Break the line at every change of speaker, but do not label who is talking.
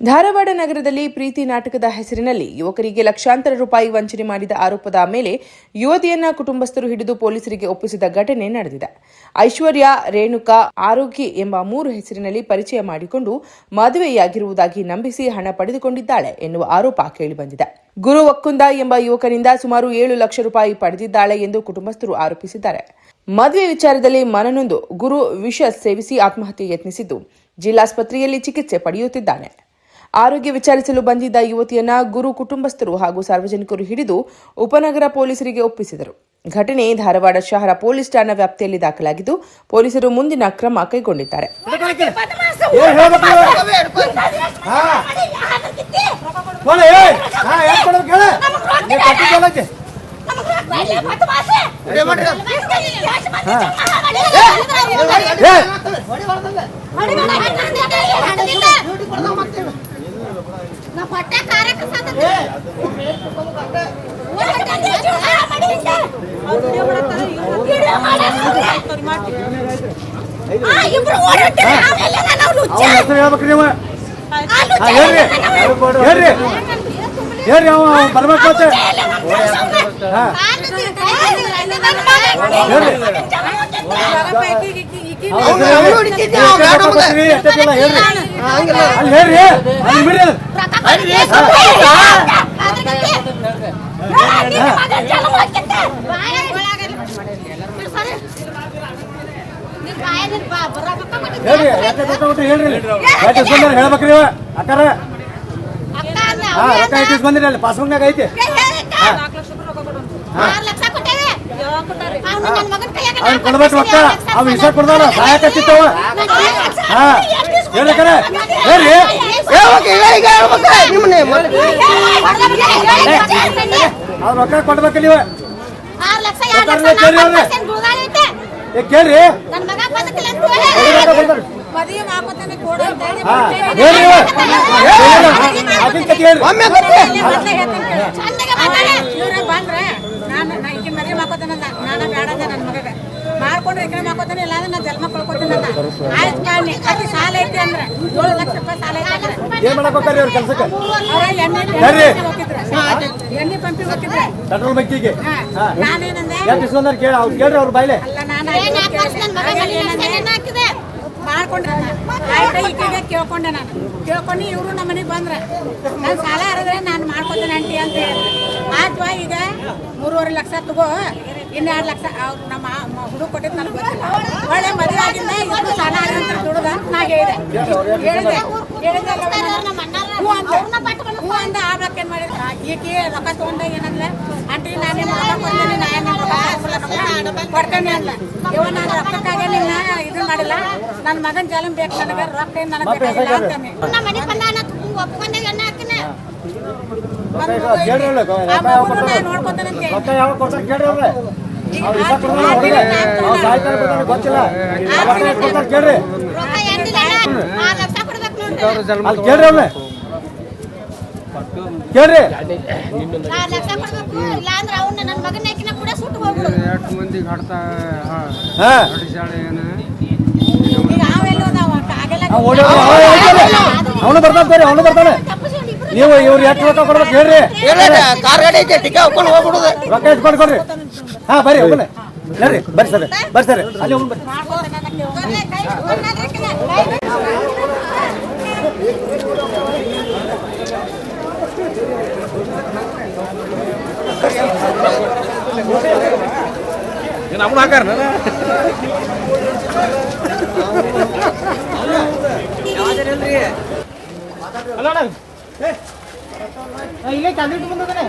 ಧಾರವಾಡ ನಗರದಲ್ಲಿ ಪ್ರೀತಿ ನಾಟಕದ ಹೆಸರಿನಲ್ಲಿ ಯುವಕರಿಗೆ ಲಕ್ಷಾಂತರ ರೂಪಾಯಿ ವಂಚನೆ ಮಾಡಿದ ಆರೋಪದ ಮೇಲೆ ಯುವತಿಯನ್ನ ಕುಟುಂಬಸ್ಥರು ಹಿಡಿದು ಪೊಲೀಸರಿಗೆ ಒಪ್ಪಿಸಿದ ಘಟನೆ ನಡೆದಿದೆ. ಐಶ್ವರ್ಯ, ರೇಣುಕಾ, ಆರೋಗ್ಯ ಎಂಬ 3 ಹೆಸರಿನಲ್ಲಿ ಪರಿಚಯ ಮಾಡಿಕೊಂಡು ಮದುವೆಯಾಗಿರುವುದಾಗಿ ನಂಬಿಸಿ ಹಣ ಪಡೆದುಕೊಂಡಿದ್ದಾಳೆ ಎನ್ನುವ ಆರೋಪ ಕೇಳಿಬಂದಿದೆ. ಗುರು ಒಕ್ಕುಂದ ಎಂಬ ಯುವಕನಿಂದ ಸುಮಾರು 7 ಲಕ್ಷ ರೂಪಾಯಿ ಪಡೆದಿದ್ದಾಳೆ ಎಂದು ಕುಟುಂಬಸ್ಥರು ಆರೋಪಿಸಿದ್ದಾರೆ. ಮದುವೆ ವಿಚಾರದಲ್ಲಿ ಮನನೊಂದು ಗುರು ವಿಷ ಸೇವಿಸಿ ಆತ್ಮಹತ್ಯೆ ಯತ್ನಿಸಿದ್ದು ಜಿಲ್ಲಾಸ್ಪತ್ರೆಯಲ್ಲಿ ಚಿಕಿತ್ಸೆ ಪಡೆಯುತ್ತಿದ್ದಾನೆ. ಆರೋಗ್ಯ ವಿಚಾರಿಸಲು ಬಂದಿದ್ದ ಯುವತಿಯನ್ನ ಗುರು ಕುಟುಂಬಸ್ಥರು ಹಾಗೂ ಸಾರ್ವಜನಿಕರು ಹಿಡಿದು ಉಪನಗರ ಪೊಲೀಸರಿಗೆ ಒಪ್ಪಿಸಿದರು. ಘಟನೆ ಧಾರವಾಡ ಶಹರ ಪೊಲೀಸ್ ಠಾಣಾ ವ್ಯಾಪ್ತಿಯಲ್ಲಿ ದಾಖಲಾಗಿದ್ದು ಪೊಲೀಸರು ಮುಂದಿನ ಕ್ರಮ ಕೈಗೊಂಡಿದ್ದಾರೆ.
ಬಂದಿರಲ್ಲ ಪಾಸ್ಬುಕ್ನಾಗ ಐತಿ. ಕೊಡ್ಬೇಕು ರೊಕ್ಕ ಅವ್ ವಿಷ ಕೊಡ್ದಾನ ಸಾಯಕತ್ತಿತ್ತವ. ಅವ್ರ ರೊಕ್ಕ ಕೊಡ್ಬೇಕು ನೀವು ಕೇಳ್ರಿ.
ಮಾಡ್ಕೊಂಡ್ರೆ ಈ ಕಡೆ ಮಾಡ್ಕೋತಾನೆ ಇಲ್ಲ ಅಂದ್ರೆ ನಾನು ಜನ್ಮ ಕೊಡ್ಕೋತೀನಿ. ಆಯ್ತು ಕಾಣಿ ಅತಿ ಸಾಲ ಐತಿ ಅಂದ್ರೆ 7 ಲಕ್ಷ ರೂಪಾಯಿ ಸಾಲ ಐತಿ.
ಏನ್ ಮಾಡಕ್ ಹೋಗ್ತಾರೆ ಅವ್ರ ಕೆಲ್ಸಕ್ಕೆ?
ಎಣ್ಣೆ ಪಂಪಿಗೆ ಹೋಗಿದ್ರೆ
ಪೆಟ್ರೋಲ್ ಬಂಕಿಗೆ
ನಾನೇನಂದೆ
ಕೇಳ್ರಿ ಅವ್ರ ಬಾಯ್ಲೆ
ಅಲ್ಲ ನಾನು ಮಾಡ್ಕೊಂಡ್ರೆ ಆಯ್ತು ಈಕೆಗೆ ಕೇಳ್ಕೊಂಡೆ. ನಾನು ಕೇಳ್ಕೊಂಡು ಇವರು ನಮ್ಮ ಮನೆಗೆ ಬಂದ್ರೆ ನಾನು ಸಾಲ ಹರಿದ್ರೆ ನಾನು ಮಾಡ್ಕೊತೇನೆ ಆಂಟಿ ಅಂತ ಹೇಳಿದ್ರು. ಆಯ್ತು ಈಗ 3.5 ಲಕ್ಷ ತಗೋ, ಇನ್ನು 2 ಲಕ್ಷ ಅವ್ರು ನಮ್ಮ ಹುಡುಗ ಕೊಟ್ಟಿದ್ದು ನನಗೆ ಗೊತ್ತಿಲ್ಲ. ಒಳ್ಳೆ ಮದುವೆ ಆಗಿಂದ ಇವರು ಸಾಲ ಆಗಂತ ದುಡ್ದ ನಾ ಹೇಳಿದೆ ಹೂ ಅಂದ ಆಗ್ಲಕ್ಕ ಏನ್ ಮಾಡಿದ್ರು ಈಕೆ ರೊಕ್ಕ ತಗೊಂಡಾಗ ಏನಂದ್ರೆ ಆಂಟಿ ನಾನೇ ಕೊಡ್ತೇನೆ ಅಂದ. ಇವ ನಾನು ರೊಕ್ಕಕ್ಕಾಗೆ ನಿನ್ನ ಇದು ಮಾಡಿಲ್ಲ, ನನ್ನ ಮಗನ್ ಜಲಂ ಬೇಕು ನನಗೆ ರೊಕ್ಕ ಏನ್ ನನಗೆ ಬೇಕಾಗಿಲ್ಲ ಅಂತಾನೆ. ನೋಡ್ಕೊತಾನೆ
ಕೇಳ್ರಿ. ಅವನು ಬರ್ತಾನೆ ಅವನು ಬರ್ತಾನೆ. ನೀವು ಇವ್ರು ಎಷ್ಟು ರೊಕ್ಕ ಕೊಡ್ಬೇಕು ಹೇಳ್ರಿ. ರೊಕ್ಕ ಎಷ್ಟು ಕೊಡ್ರಿ. ಹಾ ಬರ್ರಿ ಹೋಗ್ಬನ್ನಿ ಹೇಳ್ರಿ. ಬರ್ರಿ ಸರ್ ಬರ್ರಿ ಸರ್ ಅಲ್ಲಿ ಹೋಗಿ ಬರ್ರಿ.
ನಮ್ಗೆ ಹಾಕಾರ
ಇಲ್ಲೇ ಕ್ಯಾಂಡಿಡೇಟ್ ಬಂದದಾನೆ.